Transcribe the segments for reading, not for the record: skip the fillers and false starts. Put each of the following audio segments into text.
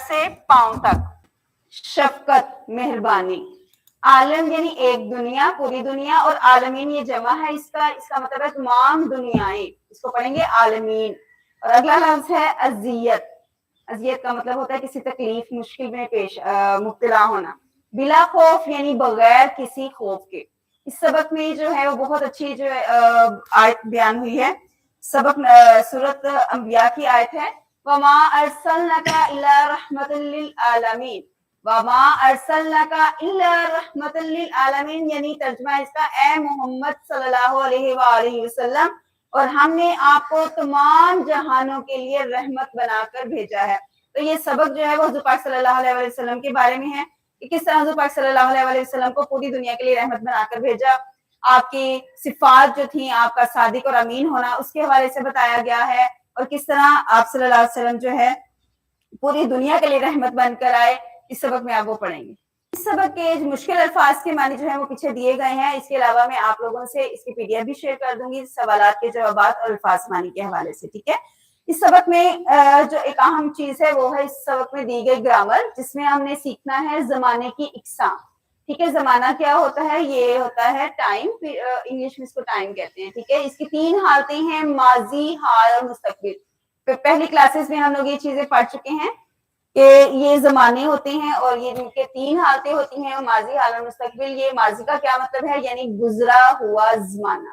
سے پاؤں تک، شفقت مہربانی، عالم یعنی ایک دنیا پوری دنیا، اور عالمین یہ جمع ہے اس کا مطلب ہے تمام دنیایں، اس کو پڑھیں گے عالمین۔ اور اگلا لفظ ہے اذیت، اذیت کا مطلب ہوتا ہے کسی تکلیف مشکل میں مبتلا ہونا، بلا خوف یعنی بغیر کسی خوف کے۔ اس سبق میں جو ہے وہ بہت اچھی جو آیت بیان ہوئی ہے، سبق سورۃ انبیاء کی آیت ہے، وما ارسلناک الا رحمۃ للعالمین، وما ارسلناک الا رحمۃ للعالمین، یعنی ترجمہ اس کا اے محمد صلی اللہ علیہ وآلہ وسلم، اور ہم نے آپ کو تمام جہانوں کے لیے رحمت بنا کر بھیجا ہے۔ تو یہ سبق جو ہے وہ حضور پاک صلی اللہ علیہ وسلم کے بارے میں ہے کہ کس طرح حضور پاک صلی اللہ علیہ وسلم کو پوری دنیا کے لیے رحمت بنا کر بھیجا، آپ کی صفات جو تھیں، آپ کا صادق اور امین ہونا، اس کے حوالے سے بتایا گیا ہے، اور کس طرح آپ صلی اللہ علیہ وسلم جو ہے پوری دنیا کے لیے رحمت بن کر آئے، اس سبق میں آپ وہ پڑھیں گے۔ اس سبق کے مشکل الفاظ کے معنی جو ہے وہ پیچھے دیے گئے ہیں، اس کے علاوہ میں آپ لوگوں سے اس کی پی ڈی ایف بھی شیئر کر دوں گی سوالات کے جوابات اور الفاظ معنی کے حوالے سے، ٹھیک ہے۔ اس سبق میں جو ایک اہم چیز ہے وہ ہے اس سبق میں دی گئی گرامر، جس میں ہم نے سیکھنا ہے زمانے کی اقسام، ٹھیک ہے۔ زمانہ کیا ہوتا ہے؟ یہ ہوتا ہے ٹائم، انگلش میں اس کو ٹائم کہتے ہیں، ٹھیک ہے۔ اس کی تین حالتیں ہیں، ماضی، حال اور مستقبل۔ پہلی کلاسز میں ہم لوگ یہ چیزیں پڑھ چکے ہیں کہ یہ زمانے ہوتے ہیں اور یہ جن کے تین حالتیں ہوتی ہیں، ماضی، حال اور مستقبل۔ یہ ماضی کا کیا مطلب ہے؟ یعنی گزرا ہوا زمانہ،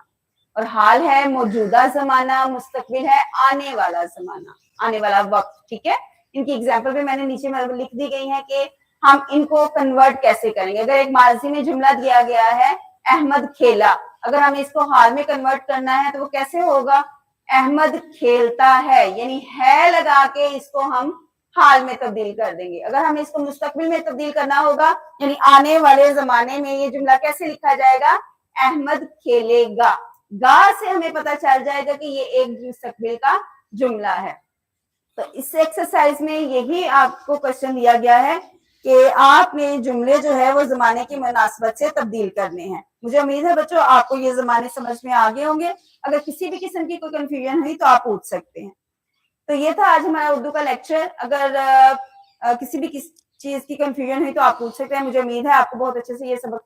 اور حال ہے موجودہ زمانہ، مستقبل ہے آنے والا زمانہ، آنے والا وقت، ٹھیک ہے۔ ان کی ایگزامپل بھی میں نے نیچے لکھ دی گئی ہے کہ ہم ان کو کنورٹ کیسے کریں گے۔ اگر ایک ماضی میں جملہ دیا گیا ہے احمد کھیلا، اگر ہمیں اس کو حال میں کنورٹ کرنا ہے تو وہ کیسے ہوگا؟ احمد کھیلتا ہے، یعنی ہے لگا کے اس کو ہم حال میں تبدیل کر دیں گے۔ اگر ہمیں اس کو مستقبل میں تبدیل کرنا ہوگا، یعنی آنے والے زمانے میں، یہ جملہ کیسے لکھا جائے گا؟ احمد کھیلے گا، گا سے ہمیں پتا چل جائے گا کہ یہ ایک مستقبل کا جملہ ہے۔ تو اس ایکسرسائز میں یہی آپ کو کوشچن دیا گیا ہے کہ آپ نے جملے جو ہے وہ زمانے کی مناسبت سے تبدیل کرنے ہیں۔ مجھے امید ہے بچوں آپ کو یہ زمانے سمجھ میں آگے ہوں گے، اگر کسی بھی قسم کی کوئی کنفیوژن ہوئی تو آپ پوچھ سکتے ہیں۔ تو یہ تھا آج ہمارا اردو کا لیکچر، اگر کسی بھی چیز کی کنفیوژن ہوئی تو آپ پوچھ سکتے ہیں۔ مجھے امید ہے آپ کو بہت اچھے سے یہ سبق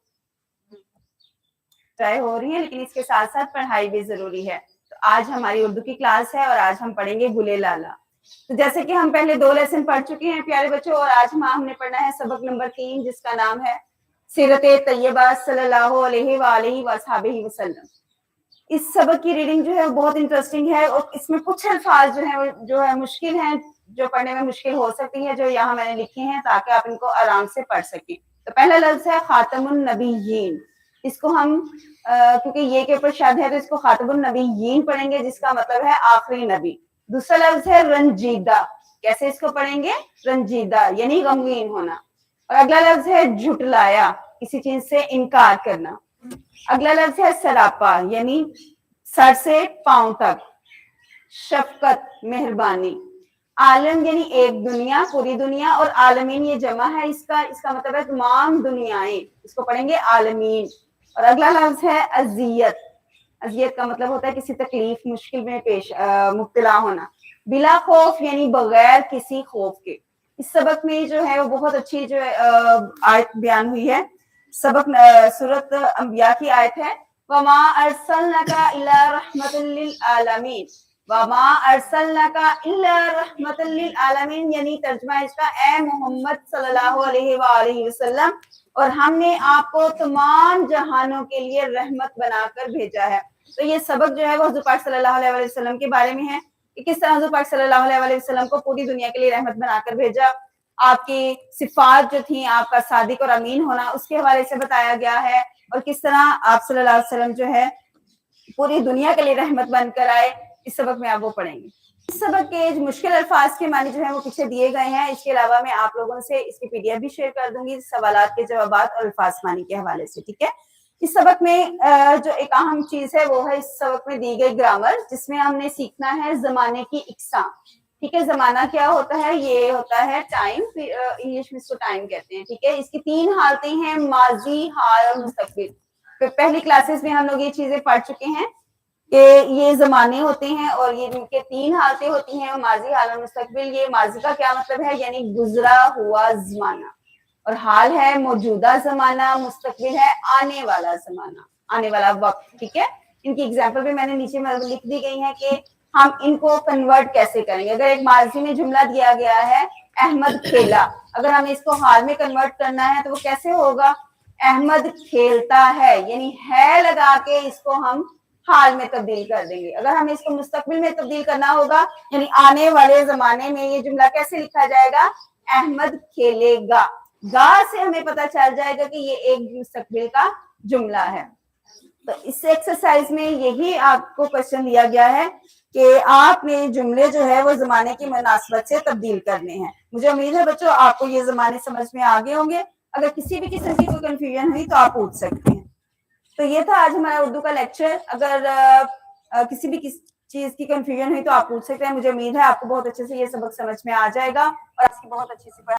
طے ہو رہی ہے، لیکن اس کے ساتھ ساتھ پڑھائی بھی ضروری ہے۔ تو آج ہماری اردو کی کلاس ہے اور آج ہم پڑھیں گے گلے لالا۔ تو جیسے کہ ہم پہلے 2 لیسن پڑھ چکے ہیں پیارے بچوں، اور آج ہم نے پڑھنا ہے سبق نمبر 3، جس کا نام ہے سیرت طیبہ صلی اللہ علیہ وآلہ وصحبہ وسلم۔ اس سبق کی ریڈنگ جو ہے بہت انٹرسٹنگ ہے، اور اس میں کچھ الفاظ جو ہے مشکل ہیں، جو پڑھنے میں مشکل ہو سکتی ہے، جو یہاں میں نے لکھی ہیں تاکہ آپ ان کو آرام سے پڑھ سکیں۔ تو پہلا لفظ ہے خاتم النبیین، اس کو ہم کیونکہ یہ کے اوپر شاد ہے تو اس کو خاتم النبیین پڑھیں گے، جس کا مطلب ہے آخری نبی۔ دوسرا لفظ ہے رنجیدہ، کیسے اس کو پڑھیں گے؟ رنجیدہ یعنی غمگین ہونا۔ اور اگلا لفظ ہے جھٹلایا، کسی چیز سے انکار کرنا۔ اگلا لفظ ہے سراپا، یعنی سر سے پاؤں تک، شفقت مہربانی، عالم یعنی ایک دنیا پوری دنیا، اور عالمین یہ جمع ہے اس کا مطلب ہے تمام دنیایں، اس کو پڑھیں گے عالمین۔ اور اگلا لفظ ہے اذیت، اذیت کا مطلب ہوتا ہے کسی تکلیف مشکل میں مبتلا ہونا، بلا خوف یعنی بغیر کسی خوف کے۔ اس سبق میں جو ہے وہ بہت اچھی جو آیت بیان ہوئی ہے، سبق سورۃ انبیاء کی آیت ہے، وما ارسلناک الا رحمۃ للعالمین، وما ارسلناک الا رحمۃ للعالمین، یعنی ترجمہ اس کا اے محمد صلی اللہ علیہ وآلہ وسلم، اور ہم نے آپ کو تمام جہانوں کے لیے رحمت بنا کر بھیجا ہے۔ تو یہ سبق جو ہے وہ حضور پاک صلی اللہ علیہ وسلم کے بارے میں ہے کہ کس طرح حضور پاک صلی اللہ علیہ وسلم کو پوری دنیا کے لیے رحمت بنا کر بھیجا، آپ کی صفات جو تھیں، آپ کا صادق اور امین ہونا، اس کے حوالے سے بتایا گیا ہے، اور کس طرح آپ صلی اللہ علیہ وسلم جو ہے پوری دنیا کے لیے رحمت بن کر آئے، اس سبق میں آپ وہ پڑھیں گے۔ اس سبق کے مشکل الفاظ کے معنی جو ہے وہ پیچھے دیے گئے ہیں، اس کے علاوہ میں آپ لوگوں سے اس کی پی ڈی ایف بھی شیئر کر دوں گی سوالات کے جوابات اور الفاظ معنی کے حوالے سے، ٹھیک ہے۔ اس سبق میں جو ایک اہم چیز ہے وہ ہے اس سبق میں دی گئی گرامر، جس میں ہم نے سیکھنا ہے زمانے کی اقسام، ٹھیک ہے۔ زمانہ کیا ہوتا ہے؟ یہ ہوتا ہے ٹائم، انگلش میں اس کو ٹائم کہتے ہیں، ٹھیک ہے۔ اس کی 3 حالتیں ہیں، ماضی، حال اور مستقبل۔ پہلی کلاسز میں ہم لوگ یہ چیزیں پڑھ چکے ہیں کہ یہ زمانے ہوتے ہیں اور یہ ان کے 3 حالتیں ہوتی ہیں، ماضی، حال اور مستقبل. یہ ماضی کا کیا مطلب ہے؟ یعنی گزرا ہوا زمانہ، اور حال ہے موجودہ زمانہ، مستقبل ہے آنے والا زمانہ، آنے والا وقت. ٹھیک ہے، ان کی ایگزامپل بھی میں نے نیچے لکھ دی گئی ہے کہ ہم ان کو کنورٹ کیسے کریں گے. اگر ایک ماضی میں جملہ دیا گیا ہے احمد کھیلا، اگر ہمیں اس کو حال میں کنورٹ کرنا ہے تو وہ کیسے ہوگا؟ احمد کھیلتا ہے، یعنی ہے لگا کے اس کو ہم حال میں تبدیل کر دیں گے. اگر ہمیں اس کو مستقبل میں تبدیل کرنا ہوگا یعنی آنے والے زمانے میں، یہ جملہ کیسے لکھا جائے گا؟ احمد کھیلے گا. گا سے ہمیں پتا چل جائے گا کہ یہ ایک مستقبل کا جملہ ہے. تو اس ایکسرسائز میں یہی آپ کو کوشچن دیا گیا ہے کہ آپ نے جملے جو ہے وہ زمانے کی مناسبت سے تبدیل کرنے ہیں. مجھے امید ہے بچوں آپ کو یہ زمانے سمجھ میں آگے ہوں گے. اگر کسی بھی قسم کی کوئی کنفیوژن ہوئی تو آپ پوچھ سکتے ہیں. تو یہ تھا آج ہمارا اردو کا لیکچر. اگر کسی بھی چیز کی کنفیوژن ہوئی تو آپ پوچھ سکتے ہیں. مجھے امید ہے آپ کو بہت اچھے سے یہ سبق سمجھ میں آ جائے گا اور آپ کی بہت اچھی سی